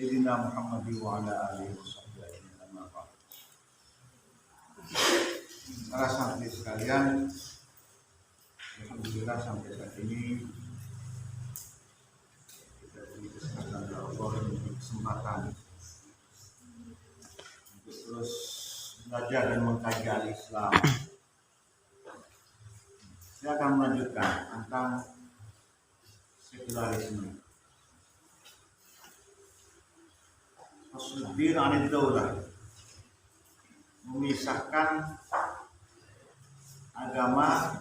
Sayyidina Muhammad wa ala alihi wasallam. Para santri sekalian, alhamdulillah sampai saat ini kita diberi kesempatan oleh Allah dan kesempatan untuk terus belajar dan mengkaji al-Islam. Saya akan melanjutkan tentang sekularisme. Fasluddin anid daulah, memisahkan agama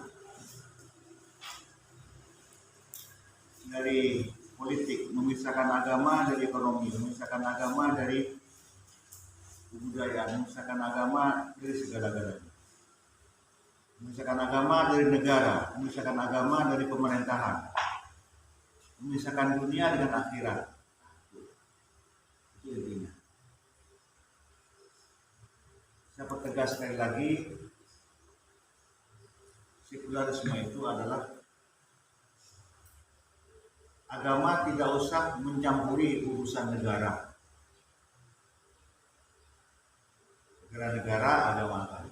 dari politik, memisahkan agama dari ekonomi, memisahkan agama dari kebudayaan, memisahkan agama dari segala-galanya, memisahkan agama dari negara, memisahkan agama dari pemerintahan, memisahkan dunia dengan akhirat. Itu intinya. Saya pertegas sekali lagi, sekularisme itu adalah agama tidak usah mencampuri urusan negara. Negara-negara agama.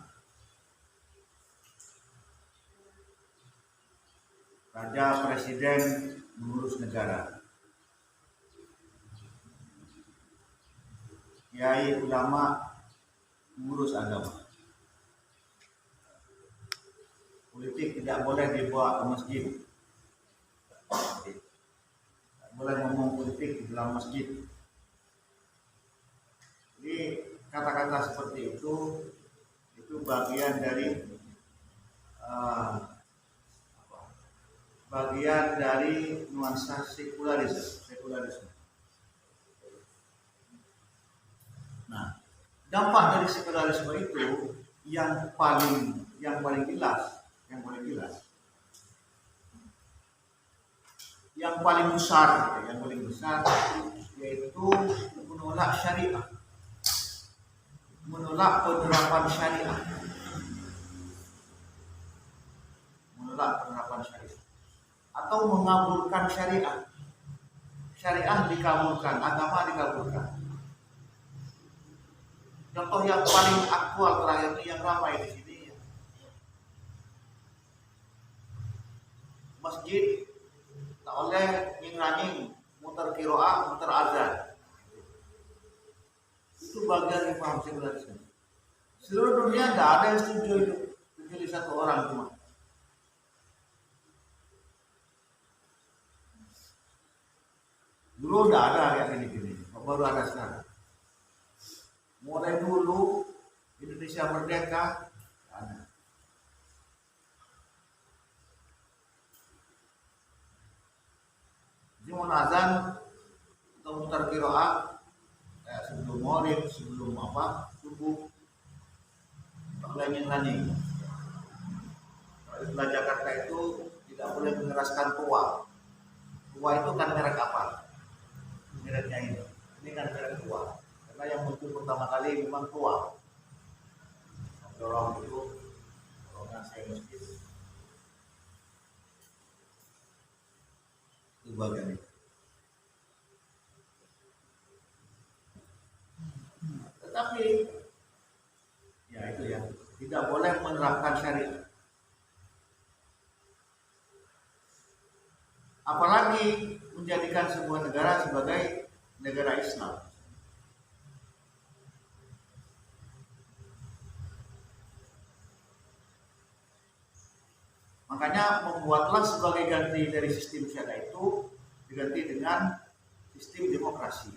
Raja presiden mengurus negara. Kiai ulama mengurus agama. Politik tidak boleh dibawa ke masjid. Tidak boleh ngomong politik di dalam masjid. Jadi kata-kata seperti itu bagian dari nuansa sekularisme. Nah, dampak dari sekularisme itu yang paling jelas, yang paling besar yaitu menolak syariah, menolak penerapan syariah, atau mengabulkan syariah. Syariah dikabulkan, agama dikabulkan. Contoh yang paling aktual terakhir ini yang ramai di sini, masjid tak oleh nying-nying, muter kiroah, muter azan. Itu bagian dari paham sekularisme. Seluruh dunia tidak ada yang setuju itu, kecuali satu orang cuma. Dulu tidak ada kayak gini, baru ada sekarang. Mulai dulu Indonesia merdeka, ada. Jadi mau azan atau mutar qiraat kayak sebelum maghrib, sebelum subuh, tak boleh nyanyi. Kalau di Jakarta itu tidak boleh mengeraskan tua. Tua itu kan merek apa? Mereknya ini kan merek tua. Karena yang muncul pertama kali memang tua. Dorong itu, dorongan saya masjid. Itu bagian itu. Tetapi, ya itu ya, tidak boleh menerapkan syariat. Apalagi menjadikan sebuah negara sebagai negara Islam. Makanya membuatlah sebagai ganti dari sistem syariah itu diganti dengan sistem demokrasi.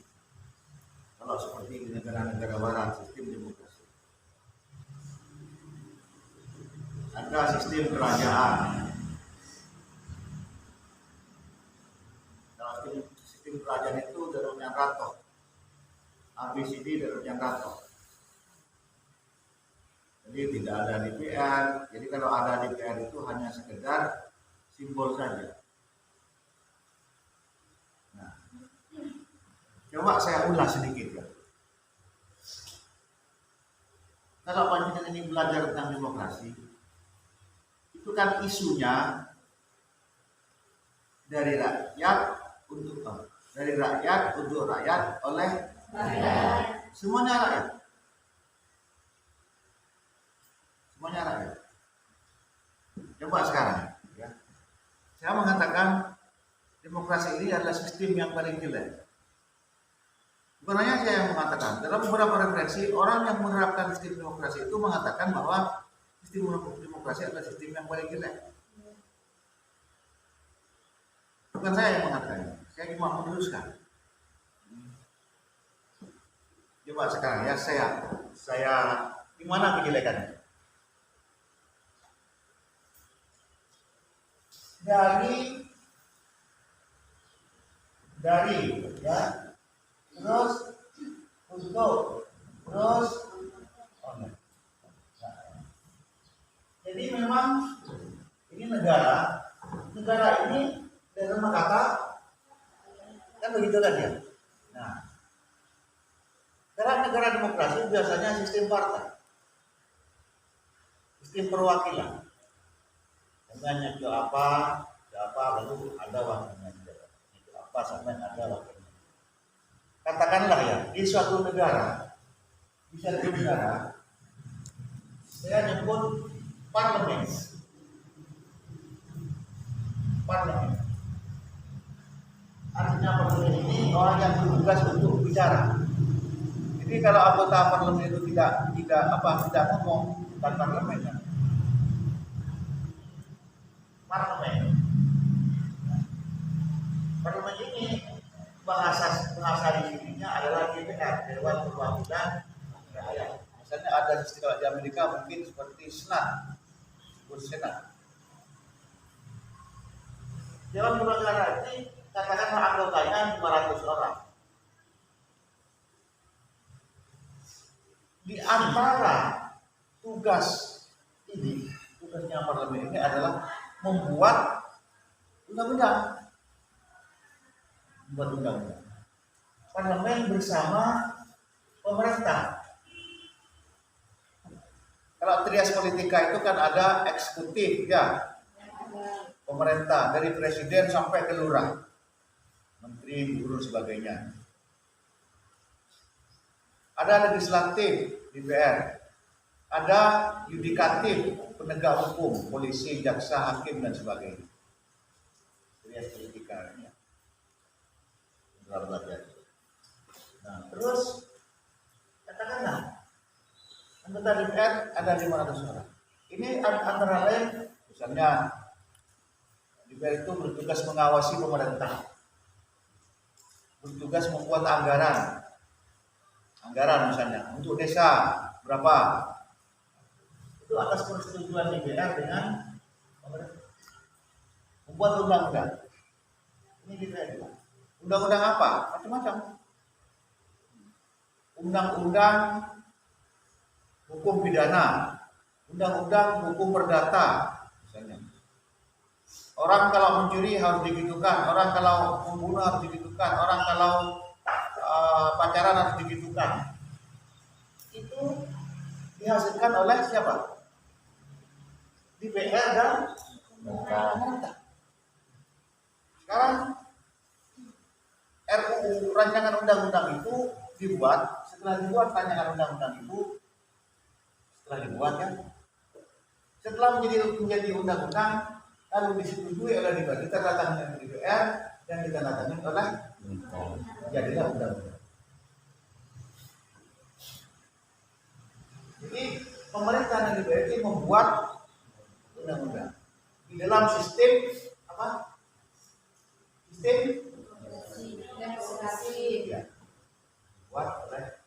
Kalau seperti di negara-negara barat, sistem demokrasi. Ada sistem kerajaan. Dalam sistem kerajaan itu Darul Rato, ABCD Darul Rato. Jadi tidak ada DPR. Jadi kalau ada DPR itu hanya sekedar simbol saja. Nah, coba saya ulas sedikit ya. Kalau panjenengan ini belajar tentang demokrasi, itu kan isunya dari rakyat untuk Dari rakyat, untuk rakyat, oleh rakyat. semuanya rakyat. Semuanya rakyat. Coba sekarang, ya. Saya mengatakan demokrasi ini adalah sistem yang paling jelek. Bukan hanya saya yang mengatakan, dalam beberapa referensi orang yang menerapkan sistem demokrasi itu mengatakan bahwa sistem demokrasi adalah sistem yang paling jelek. Bukan saya yang mengatakannya, saya cuma meneruskan. Coba sekarang ya saya gimana kejelekannya? Dari ya, terus untuk terus jadi memang ini negara ini dengan kata kan begitu kan ya. Nah, dalam negara demokrasi biasanya sistem partai, sistem perwakilan. Sebenarnya itu apa, lalu ada wakilnya juga. Itu apa, sebenarnya ada wakilnya. Katakanlah ya, di suatu negara, saya nyebut parlemen. Artinya parlemen ini orang yang bertugas untuk bicara. Jadi kalau anggota parlemen itu tidak ngomong, bukan parlemen ya. Parlemen ini bahasa di sininya adalah DPR, Dewan Perwakilan Rakyat. Misalnya ada istilah di Amerika mungkin seperti Senat, Senat. Dewan Perwakilan Rakyat ini katakanlah anggotanya 500 orang. Di antara tugasnya parlemen ini adalah membuat undang-undang. Parlemen bersama pemerintah. Kalau trias politika itu kan ada eksekutif ya, pemerintah dari presiden sampai ke lurah, menteri, gubernur sebagainya. Ada legislatif DPR, ada yudikatif penegak hukum, polisi, jaksa, hakim dan sebagainya. Trias politika ya. Nah, terus katakanlah anggota DPR ada 500 orang. Ini antara lain misalnya DPR itu bertugas mengawasi pemerintah, bertugas membuat anggaran misalnya untuk desa berapa, itu atas persetujuan DPR dengan pemerintah. Membuat undang-undang, ini DPR juga. Undang-undang apa? Macam-macam. Undang-undang hukum pidana, undang-undang hukum perdata, misalnya. Orang kalau mencuri harus digitukan, orang kalau membunuh harus digitukan, orang kalau pacaran harus digitukan. Itu dihasilkan oleh siapa? DPR dan pemerintah. Sekarang RUU rancangan undang-undang itu dibuat, setelah dibuat rancangan undang-undang itu setelah menjadi undang-undang lalu disetujui oleh DPR, ditandatangani oleh DPR dan ditandatangani oleh jadilah undang-undang. Jadi pemerintah dan DPR ini membuat undang-undang di dalam sistem apa? Sistem legislasi ya, buat oleh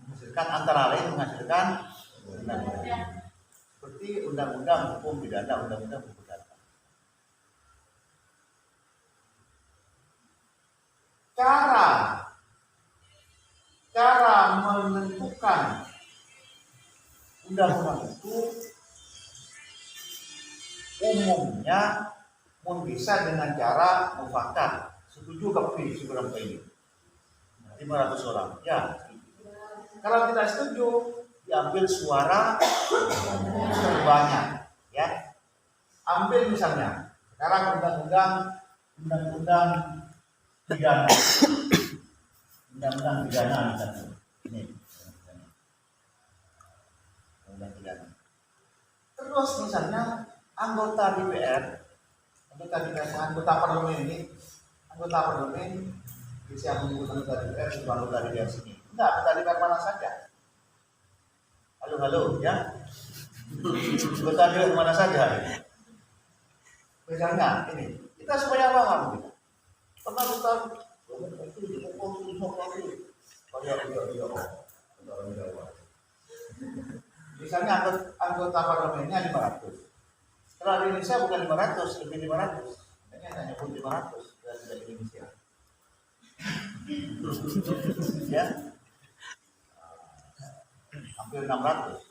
menghasilkan antara lain menghasilkan undang-undang seperti undang-undang hukum pidana, undang-undang hukum perdata. Cara menentukan undang-undang itu umumnya bisa dengan cara mufakat. Setuju kami seberapa ini 500 orang ya. Kalau tidak setuju diambil suara terbanyak ya. Ambil misalnya sekarang undang-undang pidana, undang-undang pidana misalnya. Ini undang pidana. Terus misalnya anggota DPR, anggota parlemen ini, anggota parlemen bisa menyebut anggota DPR sebagai anggota DPR sini. Enggak, anggota DPR mana saja. Halo, ya. Anggota DPR mana saja. Misalnya ini, kita supaya paham kita. Pernah kita misalnya anggota parlemennya 500. Kalau di Indonesia bukan 500, lebih 500. Hanya pun 500 dari Indonesia. Ya. Hampir 600.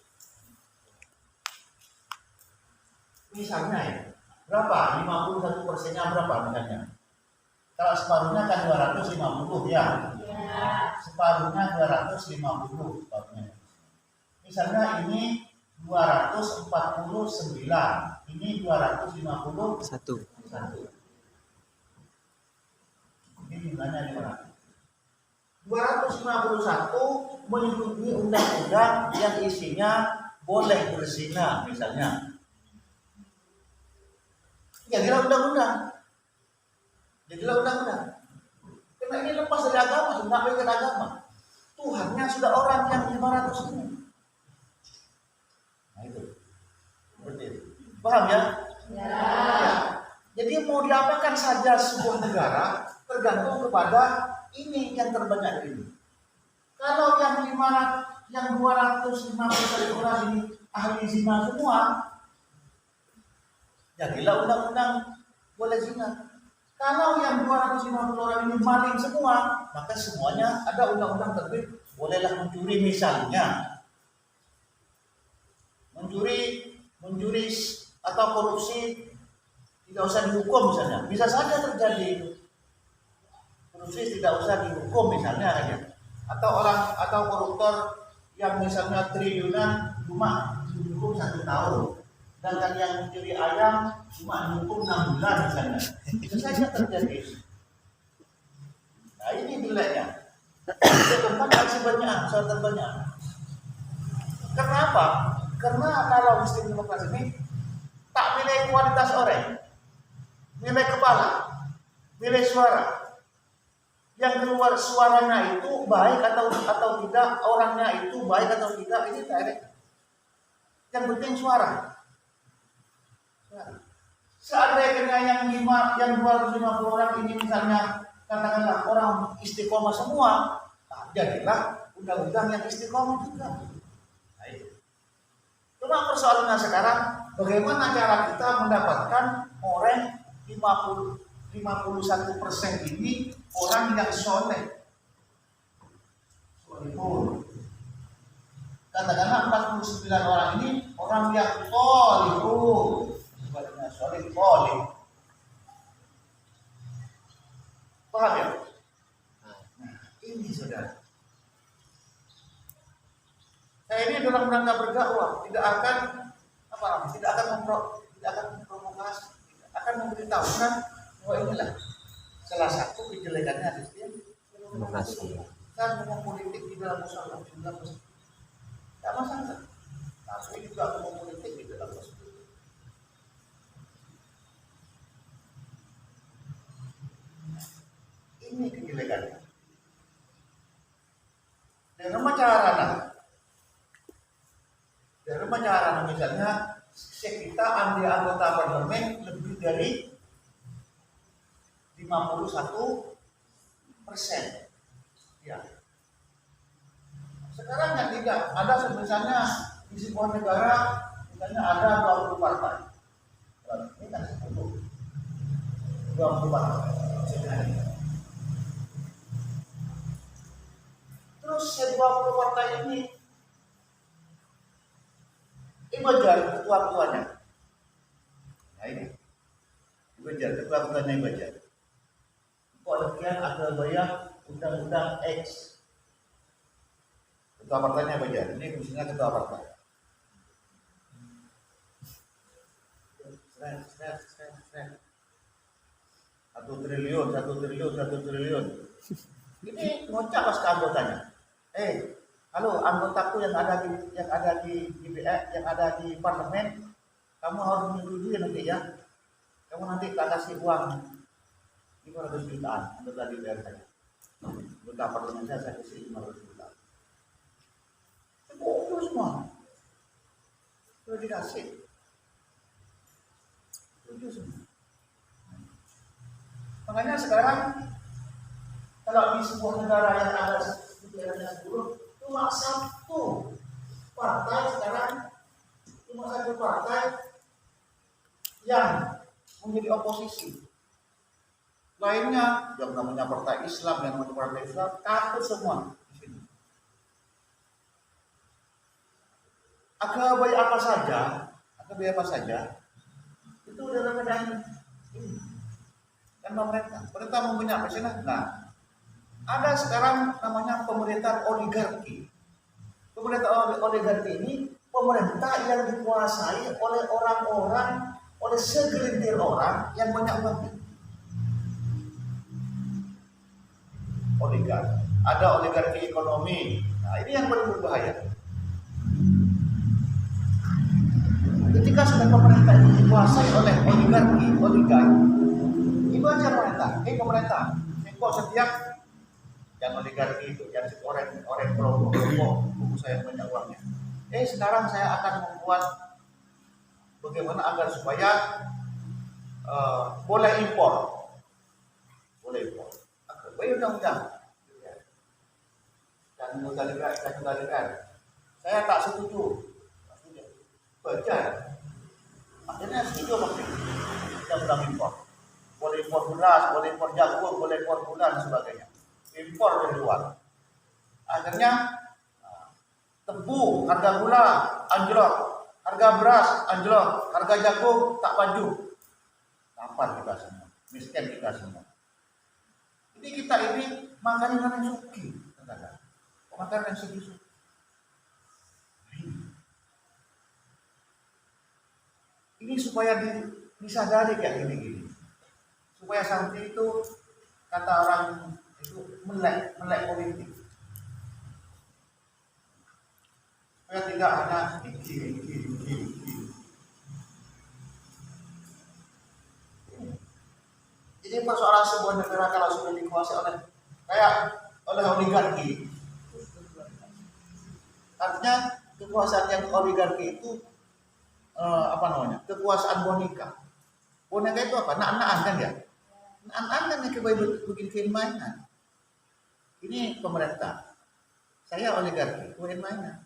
Misalnya ya, berapa? 51%-nya berapa misalnya? Kalau separuhnya kan 250 ya. Separuhnya 250 separuhnya. Misalnya ini 249, ini 251. Ini jumlahnya 500. 251 menyetujui undang-undang yang isinya boleh berzina misalnya. Jadilah undang-undang. Karena ini lepas dari agama, sudah ke agama. Tuhannya sudah orang yang 500 ini. Nah itu. Seperti itu. Paham ya? Ya. Jadi mau diapakan saja sebuah negara tergantung kepada ini yang terbanyak ini. Kalau yang 250 orang ini ahli zina semua, jadilah undang-undang boleh zina. Kalau yang 250 orang ini maling semua, maka semuanya ada undang-undang terbit bolehlah mencuri misalnya. Mencuri atau korupsi tidak usah dihukum misalnya. Bisa saja terjadi itu. Korupsi tidak usah dihukum misalnya aja. Atau koruptor yang misalnya triliunan cuma dihukum 1 tahun. Sedangkan yang mencuri ayam cuma dihukum 6 bulan misalnya. Bisa saja terjadi. Nah ini nilainya. Itu tempat akibatnya soal terbanyak. Kenapa? Karena kalau sistem demokrasi ini tak nilai kualitas orang, nilai kepala, nilai suara. Yang keluar suaranya itu baik atau tidak, orangnya itu baik atau tidak, ini direct. Yang penting suara. Seandainya yang 250 orang ini misalnya katakanlah orang istiqomah semua, nah, jadilah undang-undang yang istiqomah juga. Nah, itu. Cuma persoalannya sekarang, bagaimana cara kita mendapatkan orang 51% ini orang yang soleh. Katakanlah 49 orang ini orang yang soleh. Sebenarnya soleh. Paham ya? Nah, ini saudara. Saya ini dalam rangka berdakwah tidak akan memprovokasi, tidak akan memberitahukan bahwa inilah salah satu kejelekannya sistem demokrasi. Kan ngomong politik di dalam musola, tidak masalah. Tapi juga ngomong politik di dalam musola. Ini kejelekannya. Dengan cara misalnya kita ambil anggota parlemen lebih dari 51%. Ya. Sekarang kan tidak ada misalnya di sebuah negara misalnya ada 20 partai. Ini kan 20 partai. Terus 20 partai ini Ibajar ketua-ketuanya. Nah ini Ibajar ketua-ketuanya Ibajar. Kok demikian ada bayar undang-undang X. Ketua partainya Ibajar. Ini fungsinya ketua partai. 1 triliun. Ini ngocak pas ke anggotanya. Halo anggotaku yang ada di DPR, yang ada di parlemen, kamu harus menyetujui nanti ya. Kamu nanti tak kasih uang 500 jutaan anggota DPR saya. Anggota parlemen saya kasih 500 jutaan. Bodoh semua. Sudah dikasih. Bodoh semua. Makanya sekarang kalau di sebuah negara yang ada sejarahnya 10, cuma satu partai yang menjadi oposisi. Lainnya yang namanya partai Islam, yang namanya partai Islam, takut semua di sini. Agama apa saja, itu dalam keadaan ini. Dan pemerintah mempunyai presiden. Nah, ada sekarang namanya pemerintahan oligarki. Pemerintahan oligarki ini pemerintah yang dikuasai oleh orang-orang, oleh segelintir orang yang banyak uangnya. Oligarki. Ada oligarki ekonomi. Nah, ini yang paling berbahaya. Ketika sudah pemerintah itu dikuasai oleh oligarki, itu aja pemerintah. Kok setiap yang oligarki itu, yang orang kelompok buku saya banyak uangnya. Sekarang saya akan membuat bagaimana agar supaya boleh impor. Baik undang-undang. Dan kembalikan. Saya tak setuju. Baca. Akhirnya setuju undang-undang impor. Boleh impor beras, boleh impor jagung, boleh impor gula dan sebagainya. Impor dari luar. Akhirnya tebu, harga gula anjlok, harga beras anjlok, harga jagung tak maju. Lapar kita semua, miskin kita semua. Jadi kita ini makan yang suki, makan yang suki. Ini supaya disadari kayak gini. Supaya sampai itu kata orang itu melek politik. Supaya tidak ada iki. Jadi persoalan sebuah negara kalau sudah dikuasai oleh oligarki, artinya kekuasaan yang oligarki itu kekuasaan boneka. Boneka itu apa? Nak-nakan kan ya? Nak-nakan kan yang bikin mainan. Ini pemerintah. Saya oligarki, bikin mainan.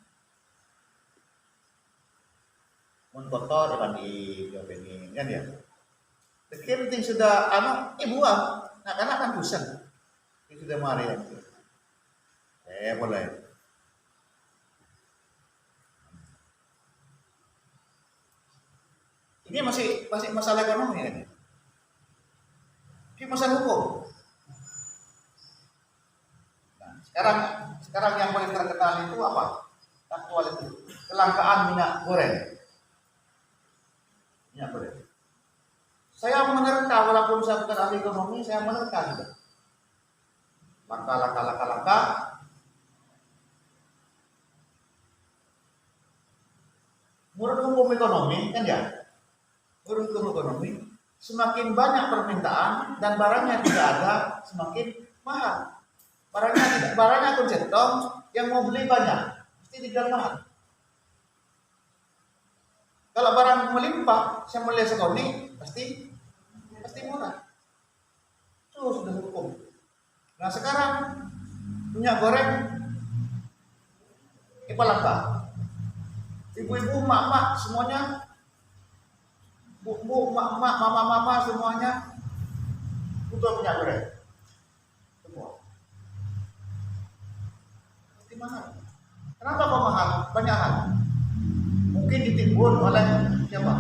Mun kotor mandi ini kan ya. Yang penting sudah buang. Nah, karena kan bosan. Ini sudah mari ya. Boleh. Ini masih masalah ekonomi ini. Ini masalah hukum. Nah, sekarang yang paling terkenal itu apa? Aktual itu kelangkaan minyak goreng. Saya menerka, walaupun saya bukan ahli ekonomi, saya menerka juga. Langkah. Menurut hukum ekonomi kan ya? Menurut hukum ekonomi, semakin banyak permintaan dan barangnya tidak ada, semakin mahal. Barangnya kuncentong, yang mau beli banyak, mesti dijual mahal. Kalau barang melimpah, saya melihat sekali, pasti murah. Itu sudah hukum. Nah sekarang minyak goreng langka. Ibu-ibu, mak-mak semuanya, bu, mak-mak, mama-mama semuanya butuh minyak goreng. Semua. Pasti mahal. Kenapa kok mahal? Banyak hal. Mungkin ditimbun oleh siapa?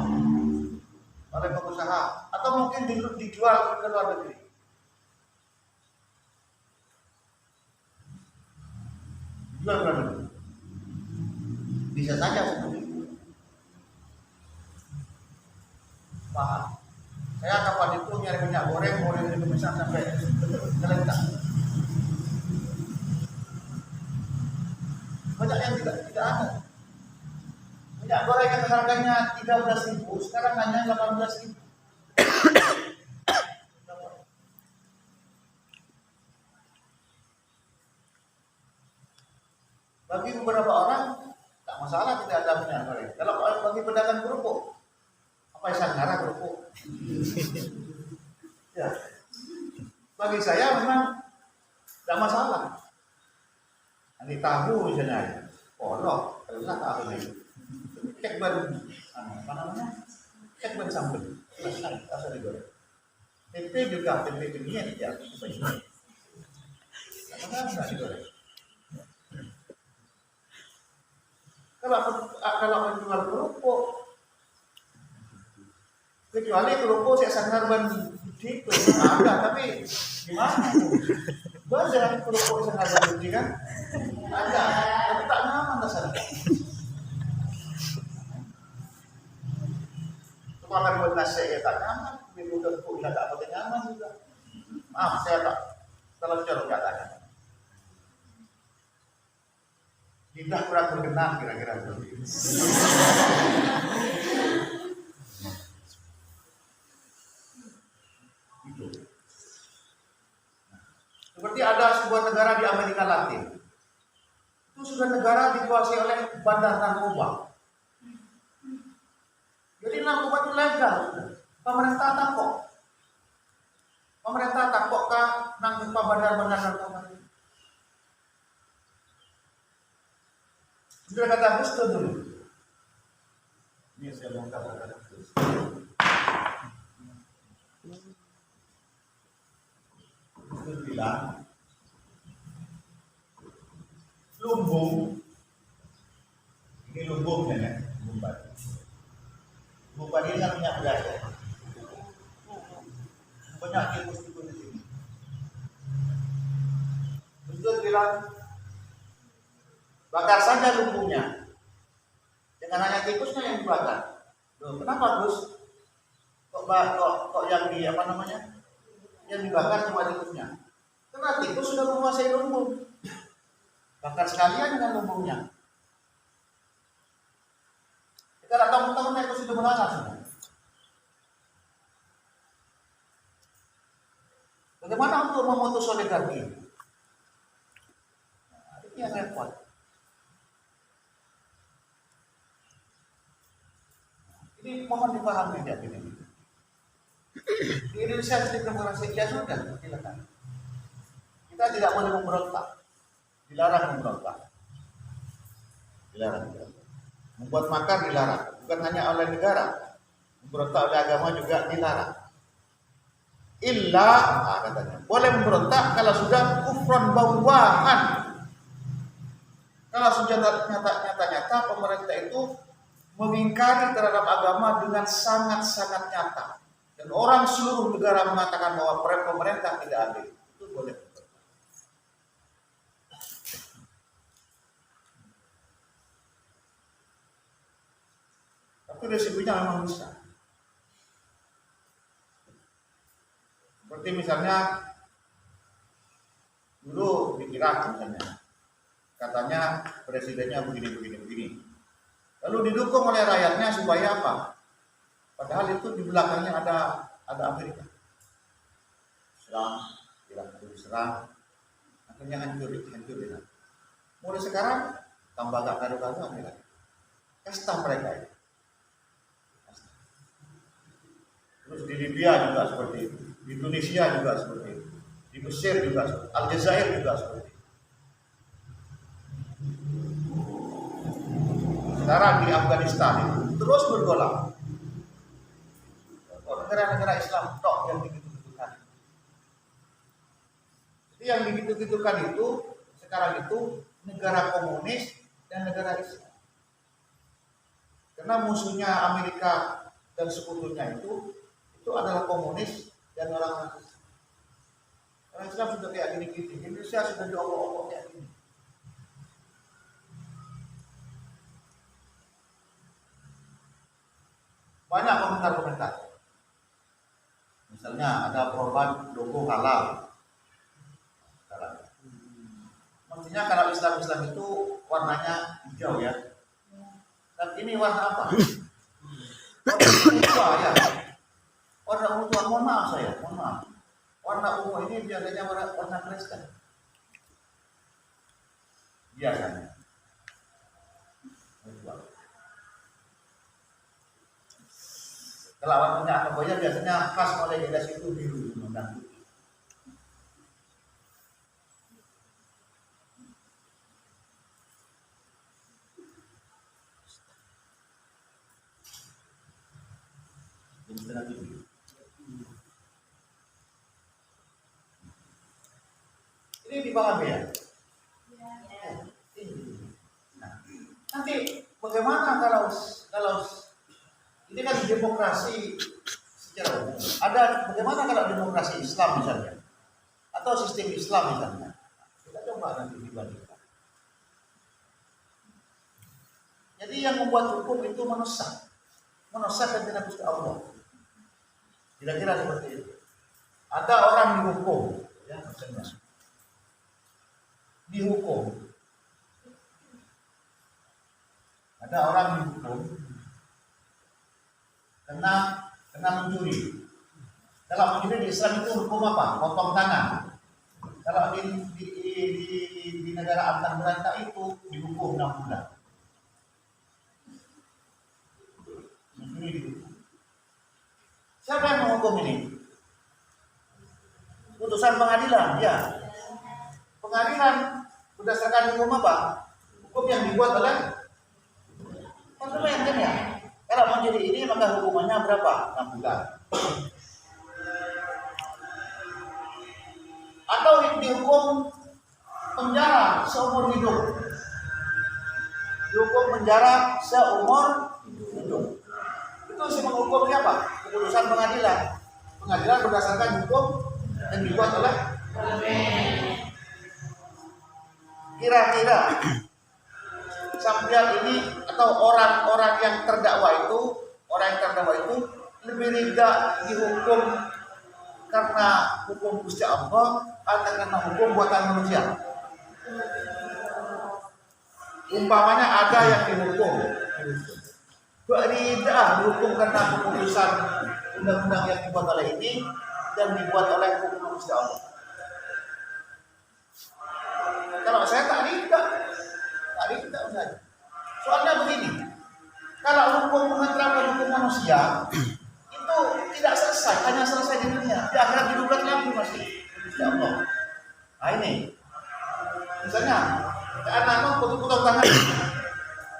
Oleh pengusaha, atau mungkin dijual ke luar negeri. Dijual ke luar negeri. Bisa saja seperti itu. Mahal. Saya kapan itu nyari minyak goreng, boleh dipesan sampai geletak. Banyak yang tidak ada. Minyak goreng yang harganya 13.000 sekarang hanya 18.000. Bagi beberapa orang tak masalah tidak ada minyak goreng. Kalau bagi pedagang kerupuk, apa Sanggara kerupuk? Ya. Bagi saya memang tidak masalah. Ini tahu misalnya, polok, enak tahu itu. Cek ban, apa namanya? Cek ban sambal, selesai, asal digoreng. Tempe juga, tempe demikian ya, supaya nggak digoreng. Kalau menjual kerupuk, kecuali kerupuk saya Sanggar ban itu ada, tapi gimana? Banyak kerupuk Sanggar ban itu kan? Ada, tapi tak nyaman rasanya. Makan buat nasi ya tak nyaman, minum kerupuk ya tak pakai nyaman juga. Maaf, saya tak terlalu jorok katanya. Lidah kurang berkenan kira-kira seperti itu. Seperti ada sebuah negara di Amerika Latin. Itu sudah negara dikuasai oleh bandar narkoba. Jadi narkoba itu legal. Pemerintah takut. Pemerintah takut kan nangkep bandar-bandar narkoba. Sudah kata Gus dulu. Ini saya mau katakan Gus. Gus bilang lumbung, ini lumbung ya, lumbung ini kan minyak gas ya. Banyak tikus-tikus di sini. Gus bilang bakar saja lumbungnya, jangan hanya tikusnya yang dibakar. Loh, kenapa Gus? Kok yang di apa namanya? Yang dibakar cuma tikusnya? Karena tikus sudah menguasai lumbung. Bakar sekalian dengan lumbungnya. Kalau tahun-tahun itu sudah melanggar sudah. Bagaimana untuk memutus oligarki? Nah, ini yang repot. Ini mohon dipahami ya ini. Di Indonesia sistem demokrasi ya sudah, silakan. Kita tidak boleh memberontak, dilarang memberontak, dilarang. Membuat makar dilarang, bukan hanya oleh negara, memberontak oleh agama juga dilarang. Illa, katanya, boleh memberontak kalau sudah kufron bawahan. Kalau sudah nyata-nyata pemerintah itu mengingkari terhadap agama dengan sangat-sangat nyata, dan orang seluruh negara mengatakan bahwa pemerintah tidak adil, itu boleh. Tapi resikonya memang besar. Seperti misalnya dulu di Irak misalnya, katanya presidennya begini. Lalu didukung oleh rakyatnya supaya apa? Padahal itu di belakangnya ada Amerika. Serang, Irak itu diserang, akhirnya hancur. Mulai sekarang tambah gak kado-kado Amerika. Kasta mereka itu. Terus di Libya juga seperti itu, di Tunisia juga seperti itu, di Mesir juga seperti itu, Aljazair juga seperti itu. Sekarang di Afghanistan itu terus bergolak. Negara-negara Islam tok yang digitu-gitukan. Jadi yang digitu-gitukan itu sekarang itu negara komunis dan negara Islam. Karena musuhnya Amerika dan sekutunya itu adalah komunis dan orang Islam. Orang Islam sudah kayak gini-gini, Indonesia sudah diobok-obok kayak gini. Banyak komentar-komentar. hukum halal. Mestinya kalau Islam itu warnanya hijau ya. Dan ini warna apa? Warna ungu ya. Warna ungu, mohon maaf saya, mohon maaf. Warna ungu ini biasanya warna Kristen. Biasanya. Kalau warnanya Akaboya biasanya khas oleh jelas itu biru dan putih. Ini dipahami ya? Nah, nanti bagaimana kalau ini kan demokrasi secara umum. Ada bagaimana kalau demokrasi Islam misalnya, atau sistem Islam misalnya? Kita coba nanti dibandingkan. Jadi yang membuat hukum itu manusia dan tidak Gusti Allah. Kira-kira seperti itu. Ada orang dihukum, ya misalnya. Dihukum. Ada orang dihukum kena mencuri. Kalau mencuri di Islam itu hukum apa? Potong tangan. Kalau di negara Afgan berantak itu dihukum 6 bulan. Mencuri dihukum. Siapa yang menghukum ini? Putusan pengadilan, ya. Pengadilan berdasarkan hukum apa? Hukum yang dibuat oleh konsumen kan ya. Kalau menjadi ini maka hukumannya berapa? 6 bulan. Atau dihukum penjara seumur hidup. Dihukum penjara seumur hidup. Itu sih menghukum siapa? Keputusan pengadilan. Pengadilan berdasarkan hukum yang dibuat oleh kira-kira sampean ini atau orang-orang yang terdakwa itu lebih tidak dihukum karena hukum Gusti Allah atau karena hukum buatan manusia. Umpamanya ada yang dihukum, tidak dihukum karena keputusan undang-undang yang dibuat oleh ini dan dibuat oleh hukum Gusti Allah. Kalau saya tak saja. Soalnya begini, kalau hukum menerapkan hukum manusia itu tidak selesai, hanya selesai di dunia. Di akhirat digugat lagi masih. Ya Allah. Nah ini, misalnya anak potong tangan.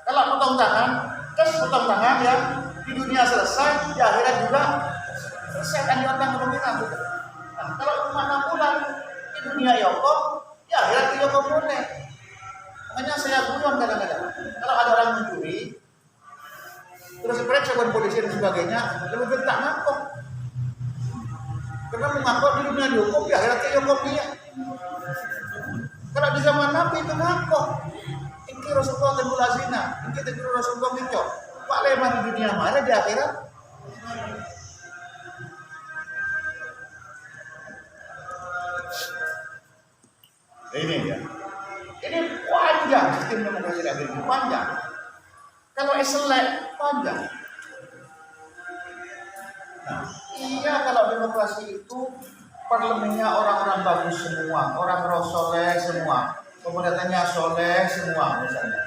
Kalau potong tangan ya di dunia selesai, di akhirat juga selesai kan diotang kemungkinan. Nah, kalau cuma 6 bulan di dunia ya Allah, di akhirat tidak komune. Makanya saya guyon kadang-kadang. Kalau ada orang mencuri, terus diperiksa oleh polisi dan sebagainya, lebih baik tak ngakok. Karena mengakok di dunia dihukum, di akhirat dihukum dia. Kalau di zaman Nabi itu ngakok. Ini Rasulullah tembula zina, ini tegur Rasulullah ngicok. Pak lemah di dunia mana di akhirat? Ini ya. Ini panjang sistem demokrasi ini panjang. Kalau selek panjang. Nah, iya kalau demokrasi itu parlemennya orang-orang bagus semua, orang soleh semua, pemerintahannya soleh semua misalnya.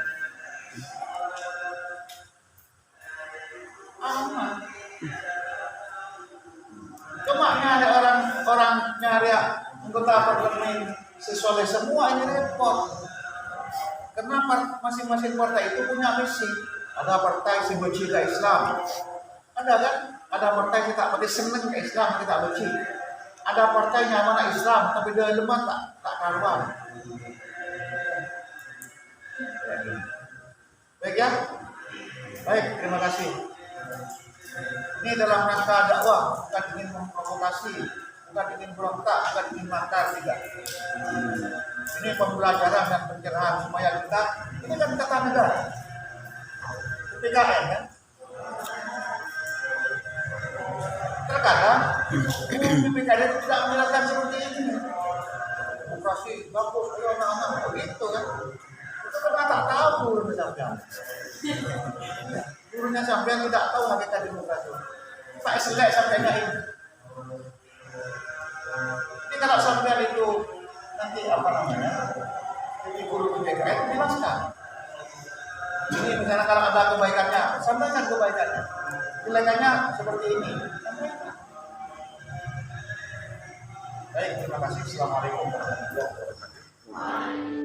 Aman. Cuma ada orang nyari anggota parlemen sesoleh semua ini repot. Karena masing-masing partai itu punya misi. Ada partai yang benci ke Islam. Ada kan? Ada partai kita pada seneng ke Islam, kita benci. Ada partai yang mana Islam, tapi dia lemah tak karuan. Baik ya? Baik, terima kasih. Ini dalam rangka dakwah, bukan ingin memprovokasi, bukan ingin berontak, bukan ingin makar, tidak. Ini pembelajaran dan pencerahan supaya kita, ini kan kata negara, PPKN kan. Terkadang PPKD itu tidak menjelaskan seperti ini. Demokrasi bagus, ayo anak-anak begitu kan? Itu karena tak tahu gurunya sampean. Gurunya sampean tidak tahu hakikat demokrasi. Pak selek sampai ini. Jadi kalau sampean itu nanti apa namanya? Jadi guru PPKD jelaskan. Ini misalnya kalau ada kebaikannya, sampaikan kebaikannya. Kelebihannya seperti ini. Baik, terima kasih. Assalamualaikum warahmatullahi wabarakatuh.